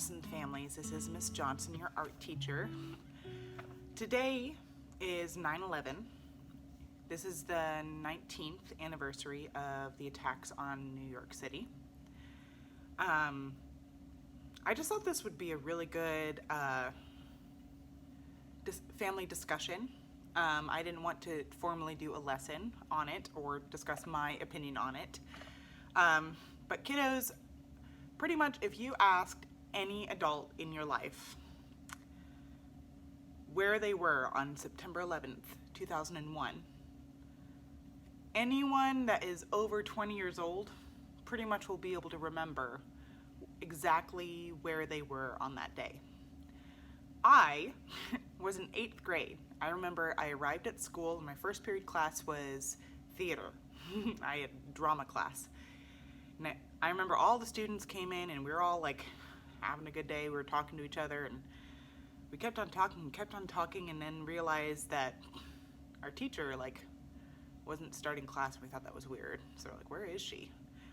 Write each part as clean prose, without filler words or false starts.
Emerson families. This is Miss Johnson, your art teacher. Today is 9/11. This is the 19th anniversary of the attacks on New York City. I just thought this would be a really good family discussion. I didn't want to formally do a lesson on it or discuss my opinion on it. But kiddos, pretty much if you asked any adult in your life where they were on September 11th, 2001, anyone that is over 20 years old pretty much will be able to remember exactly where they were on that day. I was in 8th grade. I remember I arrived at school and my first period class was theater. I had drama class. And I remember all the students came in and we were all like having a good day. We were talking to each other and we kept on talking and then realized that our teacher wasn't starting class and we thought that was weird. So we're like, where is she?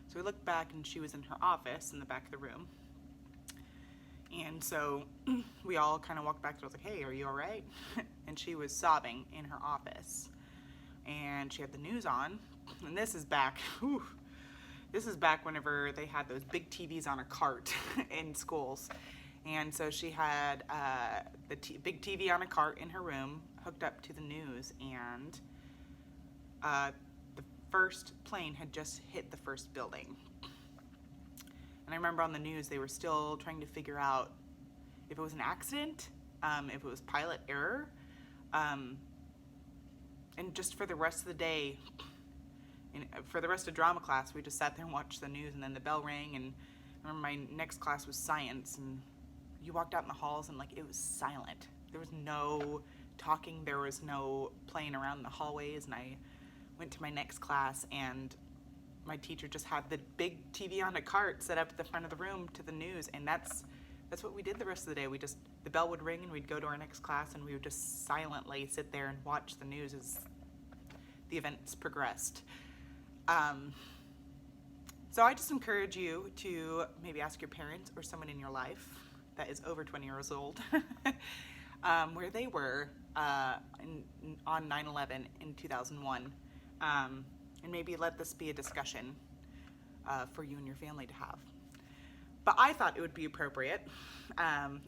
So we looked back and she was in her office in the back of the room. And so we all kind of walked back to her. I was like, hey, are you all right? And she was sobbing in her office. And she had the news on. And this is back, this is back whenever they had those big TVs on a cart in schools. And so she had the big TV on a cart in her room hooked up to the news. And the first plane had just hit the first building. And I remember on the news, they were still trying to figure out if it was an accident, if it was pilot error. And just for the rest of the day, for the rest of drama class, we just sat there and watched the news, and then the bell rang. And I remember my next class was science, and you walked out in the halls and it was silent. There was no talking, there was no playing around in the hallways. And I went to my next class and my teacher just had the big TV on a cart set up at the front of the room to the news, and that's what we did the rest of the day. The bell would ring and we'd go to our next class and we would just silently sit there and watch the news as the events progressed. So I just encourage you to maybe ask your parents or someone in your life that is over 20 years old where they were on 9/11 in 2001. And maybe let this be a discussion for you and your family to have. But I thought it would be appropriate.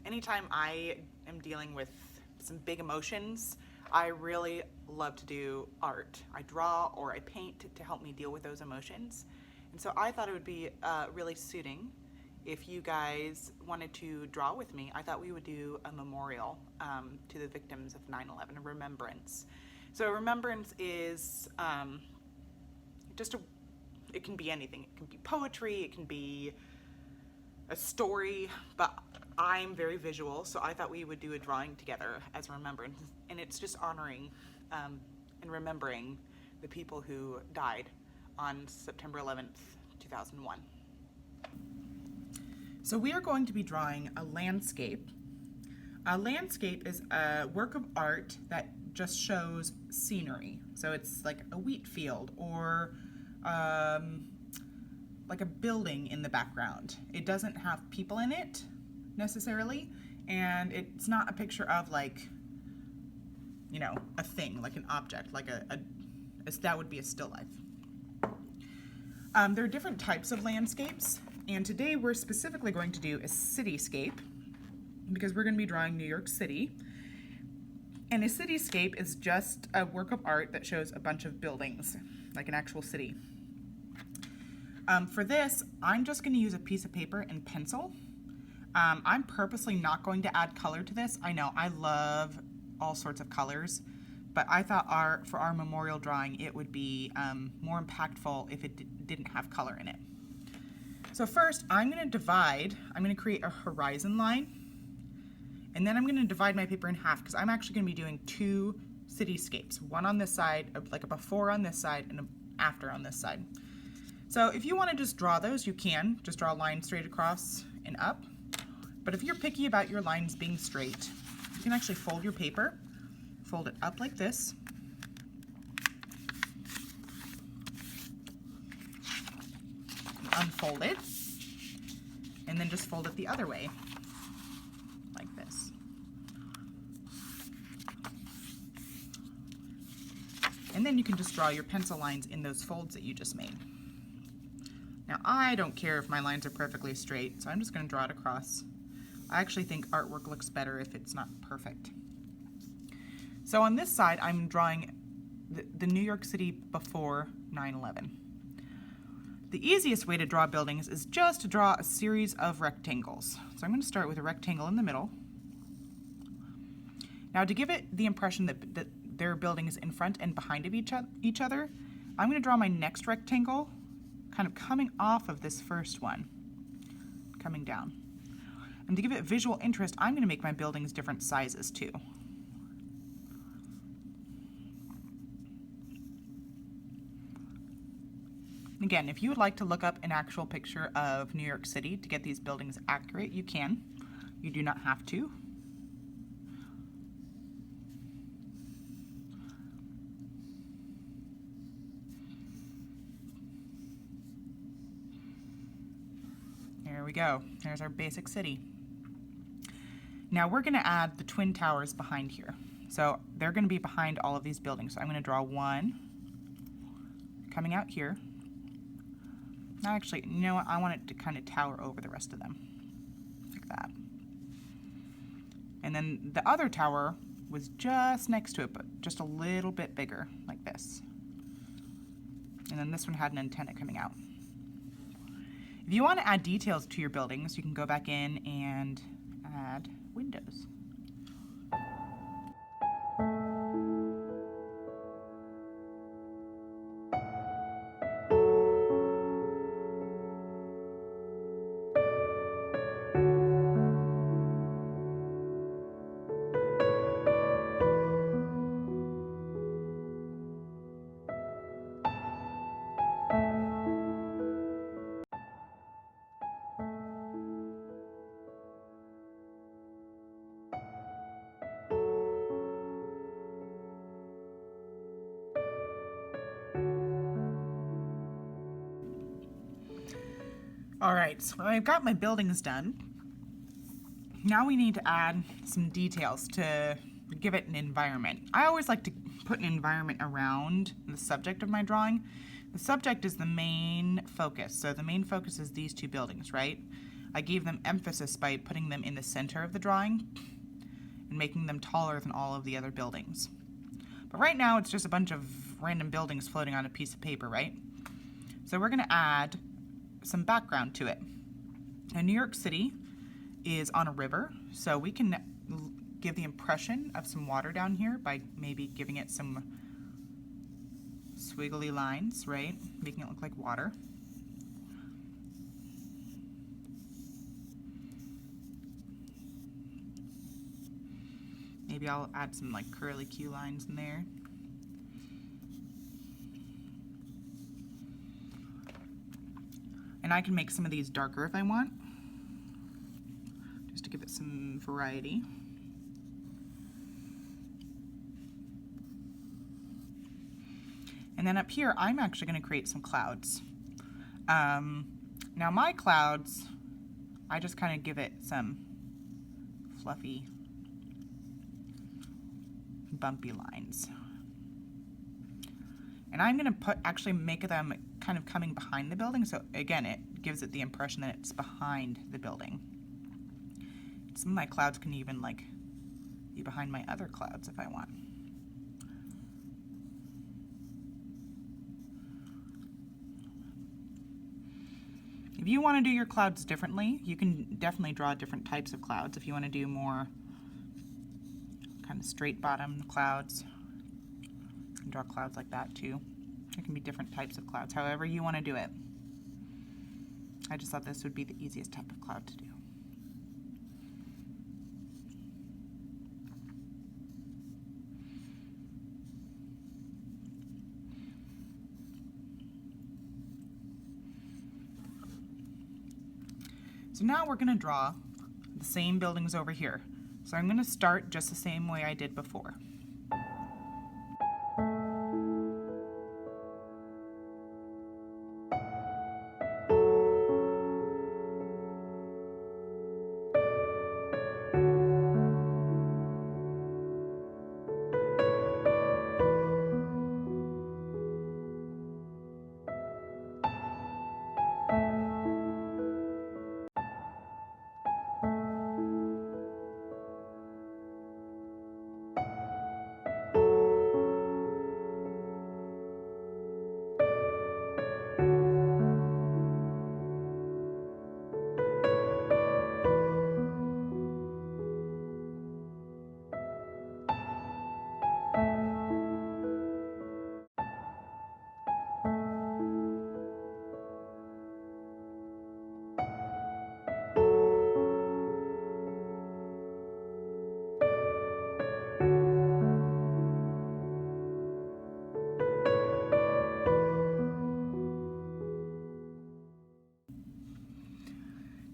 Anytime I am dealing with some big emotions, I really love to do art. I draw or I paint to help me deal with those emotions. And so I thought it would be really suiting if you guys wanted to draw with me. I thought we would do a memorial to the victims of 9/11, a remembrance. So remembrance is it can be anything. It can be poetry, it can be a story, but I'm very visual, so I thought we would do a drawing together as a remembrance. And it's just honoring and remembering the people who died on September 11th, 2001. So we are going to be drawing a landscape. A landscape is a work of art that just shows scenery. So it's like a wheat field or like a building in the background. It doesn't have people in it necessarily, and it's not a picture of a thing, like an object, like that would be a still life. There are different types of landscapes, and today we're specifically going to do a cityscape because we're going to be drawing New York City. And a cityscape is just a work of art that shows a bunch of buildings, like an actual city. For this, I'm just going to use a piece of paper and pencil. I'm purposely not going to add color to this. I know, I love all sorts of colors, but I thought for our memorial drawing, it would be more impactful if it didn't have color in it. So first, I'm going to create a horizon line. And then I'm going to divide my paper in half because I'm actually going to be doing two cityscapes, one on this side, like a before on this side and an after on this side. So if you want to just draw those, you can just draw a line straight across and up. But if you're picky about your lines being straight, you can actually fold your paper, fold it up like this, unfold it, and then just fold it the other way. then you can just draw your pencil lines in those folds that you just made. Now I don't care if my lines are perfectly straight, so I'm just going to draw it across. I actually think artwork looks better if it's not perfect. So on this side, I'm drawing the New York City before 9/11. The easiest way to draw buildings is just to draw a series of rectangles. So I'm going to start with a rectangle in the middle. Now to give it the impression that there are buildings in front and behind of each other, I'm going to draw my next rectangle kind of coming off of this first one, coming down. And to give it visual interest, I'm going to make my buildings different sizes too. Again, if you would like to look up an actual picture of New York City to get these buildings accurate, you can. You do not have to. There we go. There's our basic city. Now we're going to add the Twin Towers behind here. So they're going to be behind all of these buildings. So I'm going to draw one coming out here. Actually, you know what? I want it to kind of tower over the rest of them, like that. And then the other tower was just next to it, but just a little bit bigger, like this. And then this one had an antenna coming out. If you want to add details to your buildings, you can go back in and add windows. All right, so I've got my buildings done. Now we need to add some details to give it an environment. I always like to put an environment around the subject of my drawing. The subject is the main focus. So the main focus is these two buildings, right? I gave them emphasis by putting them in the center of the drawing and making them taller than all of the other buildings. But right now it's just a bunch of random buildings floating on a piece of paper, right? So we're going to add some background to it. Now, New York City is on a river, so we can give the impression of some water down here by maybe giving it some squiggly lines, right? Making it look like water. Maybe I'll add some like curly Q lines in there. And I can make some of these darker if I want, just to give it some variety. And then up here, I'm actually going to create some clouds. Now my clouds, I just kind of give it some fluffy, bumpy lines. And I'm going to actually make them kind of coming behind the building, so again, it gives it the impression that it's behind the building. Some of my clouds can even like be behind my other clouds if I want. If you want to do your clouds differently, you can definitely draw different types of clouds. If you want to do more kind of straight bottom clouds, you can draw clouds like that too. There can be different types of clouds, however you want to do it. I just thought this would be the easiest type of cloud to do. So now we're going to draw the same buildings over here. So I'm going to start just the same way I did before.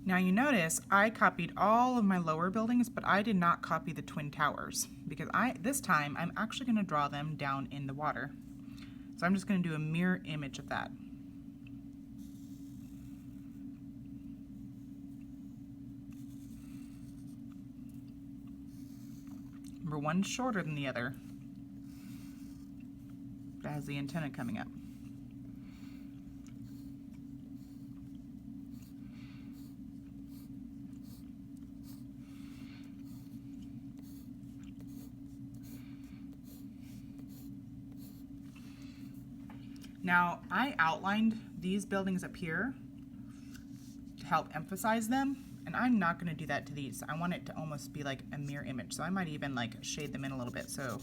Now you notice I copied all of my lower buildings, but I did not copy the Twin Towers because this time I'm actually going to draw them down in the water. So I'm just going to do a mirror image of that. Remember, one's shorter than the other. That has the antenna coming up. Now, I outlined these buildings up here to help emphasize them, and I'm not going to do that to these. I want it to almost be like a mirror image, so I might even like shade them in a little bit. So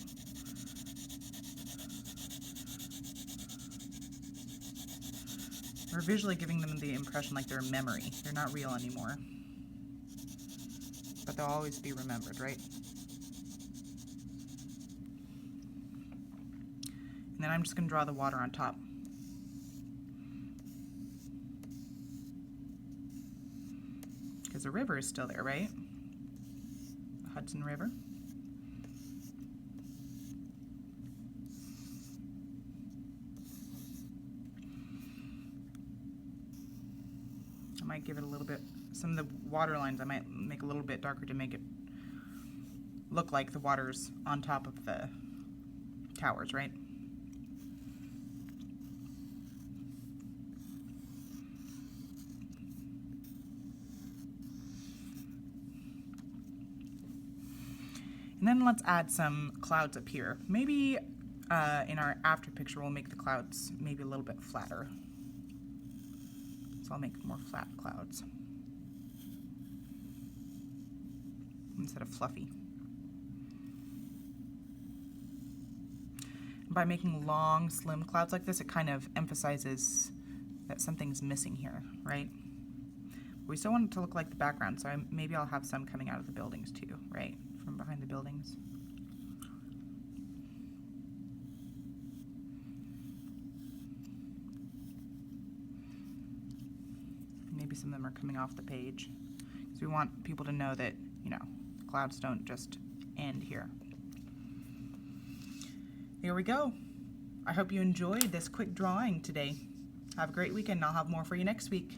we're visually giving them the impression like they're a memory. They're not real anymore, but they'll always be remembered, right? And then I'm just going to draw the water on top. Because the river is still there, right? The Hudson River. I might give it a little bit, some of the water lines I might make a little bit darker to make it look like the water's on top of the towers, right? And then let's add some clouds up here. Maybe in our after picture we'll make the clouds maybe a little bit flatter. So I'll make more flat clouds instead of fluffy. And by making long, slim clouds like this, it kind of emphasizes that something's missing here, right? We still want it to look like the background, so maybe I'll have some coming out of the buildings too, right? From behind the buildings. Maybe some of them are coming off the page. Because we want people to know that, you know, clouds don't just end here. Here we go. I hope you enjoyed this quick drawing today. Have a great weekend, and I'll have more for you next week.